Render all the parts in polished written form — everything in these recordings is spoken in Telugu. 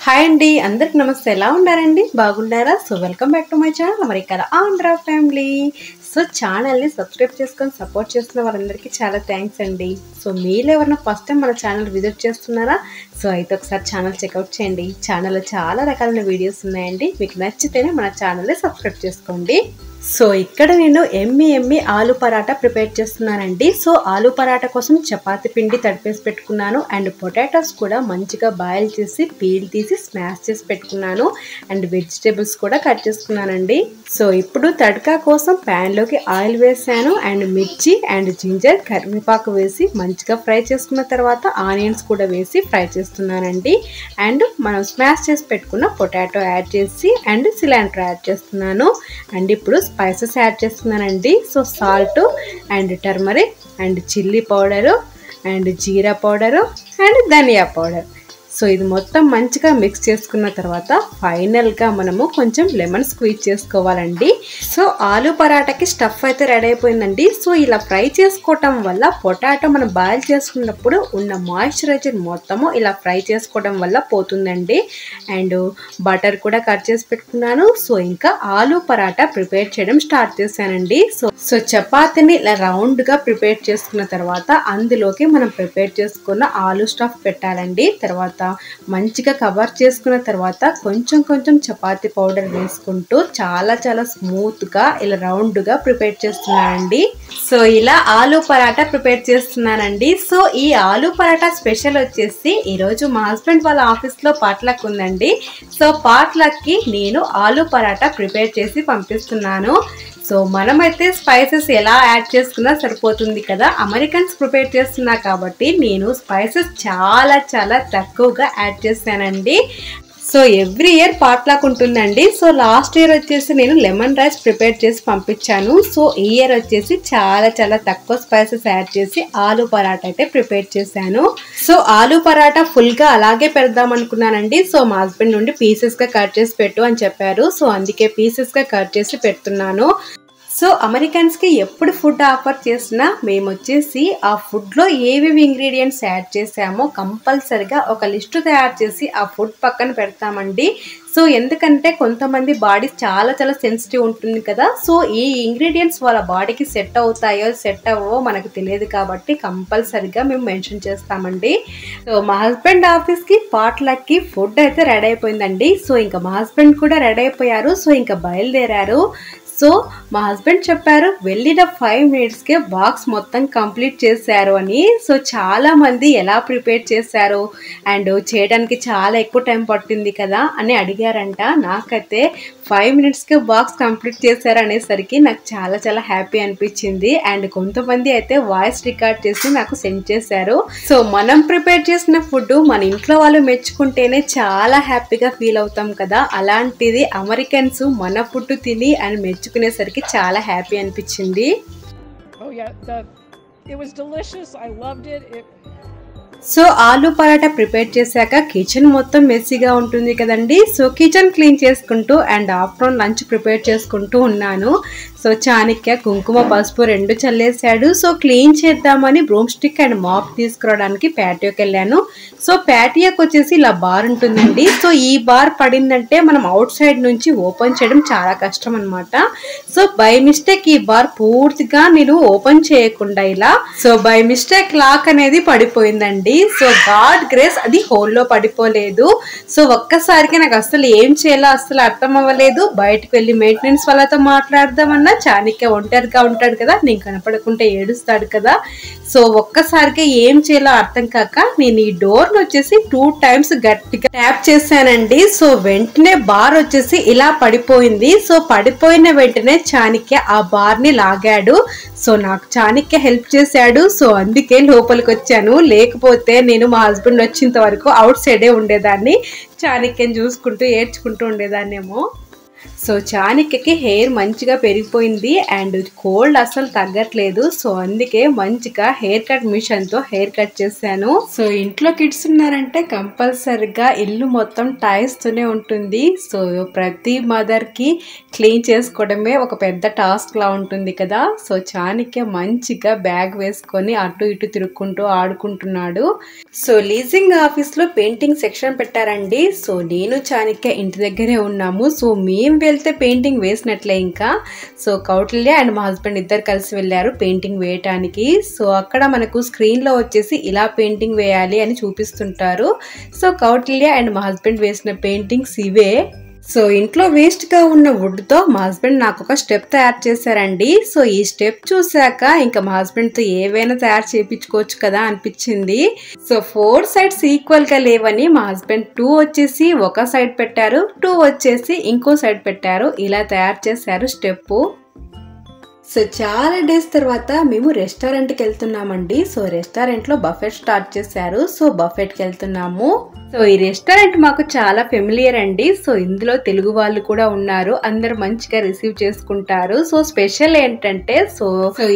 హాయ్ అండి, అందరికి నమస్తే. ఎలా ఉన్నారండి? బాగున్నారా? So welcome back to my channel America Andhra family. So ఛానల్ని సబ్స్క్రైబ్ చేసుకొని సపోర్ట్ చేస్తున్న వారందరికీ చాలా థ్యాంక్స్ అండి. సో మీరు ఎవరైనా ఫస్ట్ టైం మన ఛానల్ విజిట్ చేస్తున్నారా? సో అయితే ఒకసారి ఛానల్ చెక్అవుట్ చేయండి. ఛానల్లో చాలా రకాలైన వీడియోస్ ఉన్నాయండి. మీకు నచ్చితేనే మన ఛానల్ని సబ్స్క్రైబ్ చేసుకోండి. సో ఇక్కడ నేను ఎమ్మి ఆలు పరాటా ప్రిపేర్ చేస్తున్నానండి. సో ఆలు పరాటా కోసం చపాతి పిండి తడిపేసి పెట్టుకున్నాను అండ్ పొటాటోస్ కూడా మంచిగా బాయిల్ చేసి పీల్ తీసి స్మాష్ చేసి పెట్టుకున్నాను అండ్ వెజిటేబుల్స్ కూడా కట్ చేసుకున్నానండి. సో ఇప్పుడు తడకా కోసం ప్యాన్లోకి ఆయిల్ వేసాను అండ్ మిర్చి అండ్ జింజర్ కరివేపాకు వేసి మంచిగా ఫ్రై చేసుకున్న తర్వాత ఆనియన్స్ కూడా వేసి ఫ్రై చేస్తున్నానండి. అండ్ మనం స్మాష్ చేసి పెట్టుకున్న పొటాటో యాడ్ చేసి అండ్ సిలాంట్రో యాడ్ చేస్తున్నాను అండ్ ఇప్పుడు స్పైసెస్ యాడ్ చేస్తున్నానండి. So salt and turmeric and chilli powder and jeera powder and dhaniya powder. సో ఇది మొత్తం మంచిగా మిక్స్ చేసుకున్న తర్వాత ఫైనల్గా మనము కొంచెం లెమన్ స్క్వీజ్ చేసుకోవాలండి. సో ఆలు పరాటాకి స్టఫ్ అయితే రెడీ అయిపోయిందండి. సో ఇలా ఫ్రై చేసుకోవటం వల్ల పొటాటో మనం బాయిల్ చేసుకున్నప్పుడు ఉన్న మాయిశ్చరైజర్ మొత్తము ఇలా ఫ్రై చేసుకోవడం వల్ల పోతుందండి. అండ్ బటర్ కూడా కట్ చేసి పెట్టుకున్నాను. సో ఇంకా ఆలు పరాటా ప్రిపేర్ చేయడం స్టార్ట్ చేశానండి. సో చపాతీని ఇలా రౌండ్గా ప్రిపేర్ చేసుకున్న తర్వాత అందులోకి మనం ప్రిపేర్ చేసుకున్న ఆలు స్టఫ్ పెట్టాలండి. తర్వాత మంచిగా కవర్ చేసుకున్న తర్వాత కొంచెం చపాతీ పౌడర్ వేసుకుంటూ చాలా స్మూత్గా ఇలా రౌండ్గా ప్రిపేర్ చేస్తున్నానండి. సో ఇలా ఆలు పరాటా ప్రిపేర్ చేస్తున్నానండి. సో ఈ ఆలు పరాటా స్పెషల్ వచ్చేసి ఈరోజు మా హస్బెండ్ వాళ్ళ ఆఫీస్లో పాట్లక్ ఉందండి. సో పాట్లక్కి నేను ఆలు పరాటా ప్రిపేర్ చేసి పంపిస్తున్నాను. సో మనమైతే స్పైసెస్ ఎలా యాడ్ చేసుకున్నా సరిపోతుంది కదా. అమెరికన్స్ ప్రిపేర్ చేస్తున్నా కాబట్టి నేను స్పైసెస్ చాలా తక్కువగా యాడ్ చేశానండి. సో ఎవ్రీ ఇయర్ పాట్లాక్ ఉంటుందండి. సో లాస్ట్ ఇయర్ వచ్చేసి నేను లెమన్ రైస్ ప్రిపేర్ చేసి పంపించాను. సో ఈ ఇయర్ వచ్చేసి చాలా తక్కువ స్పైసెస్ యాడ్ చేసి ఆలు పరాటా అయితే ప్రిపేర్ చేశాను. సో ఆలు పరాటా ఫుల్గా అలాగే పెడదాం అనుకున్నానండి. సో మా హస్బెండ్ నుండి పీసెస్గా కట్ చేసి పెట్టు అని చెప్పారు. సో అందుకే పీసెస్గా కట్ చేసి పెడుతున్నాను. సో అమెరికన్స్కి ఎప్పుడు ఫుడ్ ఆఫర్ చేసినా మేము వచ్చేసి ఆ ఫుడ్లో ఏవేవి ఇంగ్రీడియంట్స్ యాడ్ చేసామో కంపల్సరిగా ఒక లిస్టు తయారు చేసి ఆ ఫుడ్ పక్కన పెడతామండి. సో ఎందుకంటే కొంతమంది బాడీ చాలా సెన్సిటివ్ ఉంటుంది కదా. సో ఈ ఇంగ్రీడియంట్స్ వాళ్ళ బాడీకి సెట్ అవుతాయో సెట్ అవ్వవో మనకు తెలియదు కాబట్టి కంపల్సరిగా మేము మెన్షన్ చేస్తామండి. సో మా హస్బెండ్ ఆఫీస్కి పాట్లక్కి ఫుడ్ అయితే రెడీ అయిపోయిందండి. సో ఇంకా మా హస్బెండ్ కూడా రెడీ అయిపోయారు. సో ఇంకా బయలుదేరారు. సో మా హస్బెండ్ చెప్పారు వెళ్ళిన 5 minutesకే బాక్స్ మొత్తం కంప్లీట్ చేశారు అని. సో చాలా మంది ఎలా ప్రిపేర్ చేశారు అండ్ చేయడానికి చాలా ఎక్కువ టైం పట్టింది కదా అని అడిగారంట. నాకైతే 5 minutesకే బాక్స్ కంప్లీట్ చేశారు అనేసరికి నాకు చాలా హ్యాపీ అనిపించింది. అండ్ కొంతమంది అయితే వాయిస్ రికార్డ్ చేసి నాకు సెండ్ చేశారు. సో మనం ప్రిపేర్ చేసిన ఫుడ్ మన ఇంట్లో వాళ్ళు మెచ్చుకుంటేనే చాలా హ్యాపీగా ఫీల్ అవుతాం కదా. అలాంటిది అమెరికన్స్ మన ఫుడ్ తిని అని మెచ్చుకునేసరికి చాలా హ్యాపీ అనిపించింది. సో ఆలు పరాటా ప్రిపేర్ చేశాక కిచెన్ మొత్తం మెస్సీగా ఉంటుంది కదండి. సో కిచెన్ క్లీన్ చేసుకుంటూ అండ్ ఆఫ్టర్నూన్ లంచ్ ప్రిపేర్ చేసుకుంటూ ఉన్నాను. సో చాణక్య కుంకుమ పసుపు 2 చల్లేసాడు. సో క్లీన్ చేద్దామని బ్రూమ్ స్టిక్ అండ్ మాప్ తీసుకురావడానికి ప్యాటియోకి వెళ్ళాను. సో ప్యాటియోకి వచ్చేసి ఇలా బార్ ఉంటుందండి. సో ఈ బార్ పడిందంటే మనం అవుట్ సైడ్ నుంచి ఓపెన్ చేయడం చాలా కష్టం అనమాట. సో బై మిస్టేక్ ఈ బార్ పూర్తిగా నేను ఓపెన్ చేయకుండా ఇలా సో బై మిస్టేక్ లాక్ అనేది పడిపోయిందండి. సో గాడ్ గ్రేస్ అది హోల్లో పడిపోలేదు. సో ఒక్కసారికి నాకు అసలు ఏం చేయాలో అసలు అర్థం అవ్వలేదు. బయటకు వెళ్ళి మెయింటెనెన్స్ వాళ్ళతో మాట్లాడదామన్నా చాణక్య ఒంటరిగా ఉంటాడు కదా, నేను కనపడకుంటే ఏడుస్తాడు కదా. సో ఒక్కసారిగా ఏం చేయాలో అర్థం కాక నేను ఈ డోర్ వచ్చేసి 2 times గట్టిగా ట్యాప్ చేశానండి. సో వెంటనే బార్ వచ్చేసి ఇలా పడిపోయింది. సో పడిపోయిన వెంటనే చాణక్య ఆ బార్ ని లాగాడు. సో నాకు చాణక్య హెల్ప్ చేశాడు. సో అందుకే లోపలికి వచ్చాను. లేకపోతే నేను మా హస్బెండ్ వచ్చేంత వరకు అవుట్ సైడే ఉండేదాన్ని. చాణక్యని చూసుకుంటూ ఏడ్చుకుంటూ ఉండేదాన్నేమో. సో చాణక్యకి హెయిర్ మంచిగా పెరిగిపోయింది అండ్ కోల్డ్ అసలు తగ్గట్లేదు. సో అందుకే మంచిగా హెయిర్ కట్ మిషన్తో హెయిర్ కట్ చేశాను. సో ఇంట్లో కిడ్స్ ఉన్నారంటే కంపల్సరిగా ఇల్లు మొత్తం టాయ్స్ తోనే ఉంటుంది. సో ప్రతి మదర్ కి క్లీన్ చేసుకోవడమే ఒక పెద్ద టాస్క్ లా ఉంటుంది కదా. సో చాణక్య మంచిగా బ్యాగ్ వేసుకొని అటు ఇటు తిరుక్కుంటూ ఆడుకుంటున్నాడు. సో లీజింగ్ ఆఫీస్ లో పెయింటింగ్ సెక్షన్ పెట్టారండి. సో నేను చాణక్య ఇంటి దగ్గరే ఉన్నాము. సో మేము వెళ్తే పెయింటింగ్ వేసినట్లే ఇంకా. సో కౌటిల్య అండ్ మా హస్బెండ్ ఇద్దరు కలిసి వెళ్ళారు పెయింటింగ్ వేయటానికి. సో అక్కడ మనకు స్క్రీన్ లో వచ్చేసి ఇలా పెయింటింగ్ వేయాలి అని చూపిస్తుంటారు. సో కౌటిల్య అండ్ మా హస్బెండ్ వేసిన పెయింటింగ్స్ ఇవే. సో ఇంట్లో వేస్ట్ గా ఉన్న వుడ్ తో మా హస్బెండ్ నాకు ఒక స్టెప్ తయారు చేశారండి. సో ఈ స్టెప్ చూసాక ఇంకా మా హస్బెండ్ తో ఏవైనా తయారు చేయించుకోవచ్చు కదా అనిపించింది. సో 4 సైడ్స్ ఈక్వల్ గా లేవని మా హస్బెండ్ 2 వచ్చేసి ఒక సైడ్ పెట్టారు, 2 వచ్చేసి ఇంకో సైడ్ పెట్టారు. ఇలా తయారు చేశారు స్టెప్. సో చాలా డేస్ తర్వాత మేము రెస్టారెంట్కి వెళ్తున్నామండి. సో రెస్టారెంట్లో బఫెట్ స్టార్ట్ చేశారు. సో బఫెట్కి వెళ్తున్నాము. సో ఈ రెస్టారెంట్ మాకు చాలా ఫెమిలియర్ అండి. సో ఇందులో తెలుగు వాళ్ళు కూడా ఉన్నారు. అందరు మంచిగా రిసీవ్ చేసుకుంటారు. సో స్పెషల్ ఏంటంటే సో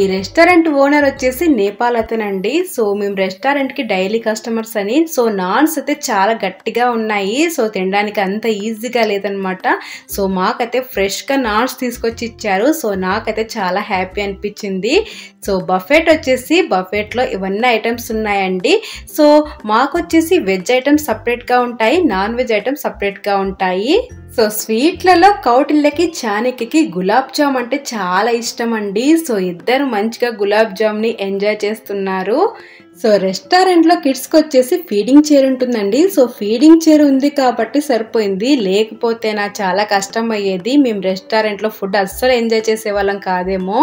ఈ రెస్టారెంట్ ఓనర్ వచ్చేసి నేపాల్ అతనండి. సో మేము రెస్టారెంట్ కి డైలీ కస్టమర్స్ అని. సో నాన్స్ అయితే చాలా గట్టిగా ఉన్నాయి. సో తినడానికి అంత ఈజీగా లేదనమాట. సో మాకైతే ఫ్రెష్ గా నాన్స్ తీసుకొచ్చి ఇచ్చారు. సో నాకైతే చాలా హ్యాపీ అనిపించింది. సో బఫెట్ వచ్చేసి బఫెట్ లో ఇవన్నీ ఐటమ్స్ ఉన్నాయండి. సో మాకు వచ్చేసి వెజ్ ఐటమ్స్ సపరేట్ గా ఉంటాయి, నాన్ వెజ్ ఐటమ్స్ సపరేట్ గా ఉంటాయి. సో స్వీట్లలో కౌటిల్యకి చాణక్యకి గులాబ్ జామ్ అంటే చాలా ఇష్టం అండి. సో ఇద్దరు మంచిగా గులాబ్ జామ్ ని ఎంజాయ్ చేస్తున్నారు. సో రెస్టారెంట్లో కిడ్స్కి వచ్చేసి ఫీడింగ్ చైర్ ఉంటుందండి. సో ఫీడింగ్ చైర్ ఉంది కాబట్టి సరిపోయింది, లేకపోతే నా చాలా కష్టం అయ్యేది. మేము రెస్టారెంట్లో ఫుడ్ అస్సలు ఎంజాయ్ చేసేవాళ్ళం కాదేమో.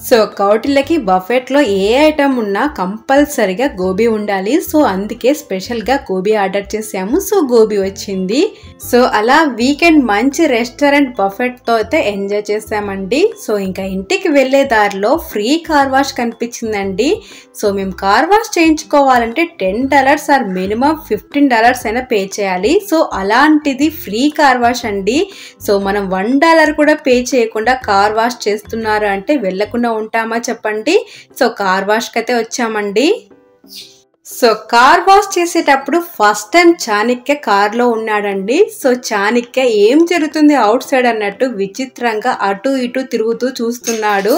సో కౌటిల్యకి బఫెట్లో ఏ ఐటమ్ ఉన్నా కంపల్సరిగా గోబీ ఉండాలి. సో అందుకే స్పెషల్గా గోబీ ఆర్డర్ చేసాము. సో గోబీ వచ్చింది. సో అలా వీకెండ్ మంచి రెస్టారెంట్ బఫెట్తో అయితే ఎంజాయ్ చేసామండి. సో ఇంకా ఇంటికి వెళ్ళే దారిలో ఫ్రీ కార్ వాష్ కనిపించిందండి. సో మేము కార్ వాష్ చేయించుకోవాలంటే $10 ఆర్ మినిమం $15 అయినా పే చేయాలి. సో అలాంటిది ఫ్రీ కార్ వాష్ అండి. సో మనం $1 కూడా పే చేయకుండా కార్ వాష్ చేస్తున్నారు అంటే వెళ్ళకుండా ఉంటామా చెప్పండి. సో కార్ వాష్ కి అయితే వచ్చామండి. సో కార్ వాష్ చేసేటప్పుడు ఫస్ట్ టైం చాణక్య కార్ లో ఉన్నాడండి. సో చాణక్య ఏం జరుగుతుంది అవుట్ సైడ్ అన్నట్టు విచిత్రంగా అటు ఇటు తిరుగుతూ చూస్తున్నాడు.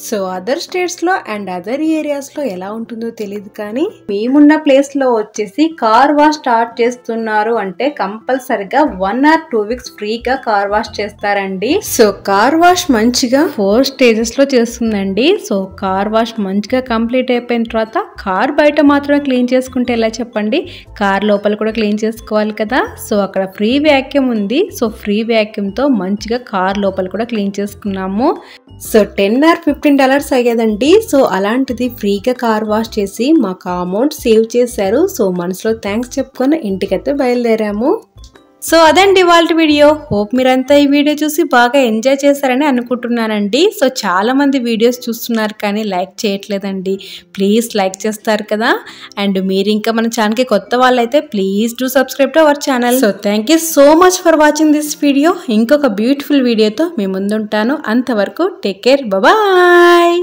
సో అదర్ స్టేట్స్లో అండ్ అదర్ ఏరియాస్లో ఎలా ఉంటుందో తెలియదు, కానీ మేమున్న ప్లేస్లో వచ్చేసి కార్ వాష్ స్టార్ట్ చేస్తున్నారు అంటే కంపల్సరిగా 1 or 2 weeks ఫ్రీగా కార్ వాష్ చేస్తారండి. సో కార్ వాష్ మంచిగా 4 స్టేజెస్లో చేస్తుందండి. సో కార్ వాష్ మంచిగా కంప్లీట్ అయిపోయిన తర్వాత కార్ బయట మాత్రమే క్లీన్ చేసుకుంటే ఎలా చెప్పండి, కార్ లోపల కూడా క్లీన్ చేసుకోవాలి కదా. సో అక్కడ ఫ్రీ వ్యాక్యూమ్ ఉంది. సో ఫ్రీ వ్యాక్యూమ్తో మంచిగా కార్ లోపల కూడా క్లీన్ చేసుకున్నాము. So $10 or $15 అయ్యేదండి. సో అలాంటిది ఫ్రీగా కార్ వాష్ చేసి మాకు అమౌంట్ సేవ్ చేశారు. సో మనసులో థ్యాంక్స్ చెప్పుకొని ఇంటికైతే బయలుదేరాము. సో అదండి ఇవాళ వీడియో. హోప్ మీరంతా ఈ వీడియో చూసి బాగా ఎంజాయ్ చేశారని అనుకుంటున్నానండి. సో చాలా మంది వీడియోస్ చూస్తున్నారు కానీ లైక్ చేయట్లేదండి. ప్లీజ్ లైక్ చేస్తారు కదా. అండ్ మీరు ఇంకా మన ఛానల్కి కొత్త వాళ్ళైతే please do subscribe to our channel. So thank you so much for watching this video. ఇంకొక బ్యూటిఫుల్ వీడియోతో మీ ముందుంటాను. అంతవరకు టేక్ కేర్, బాయ్.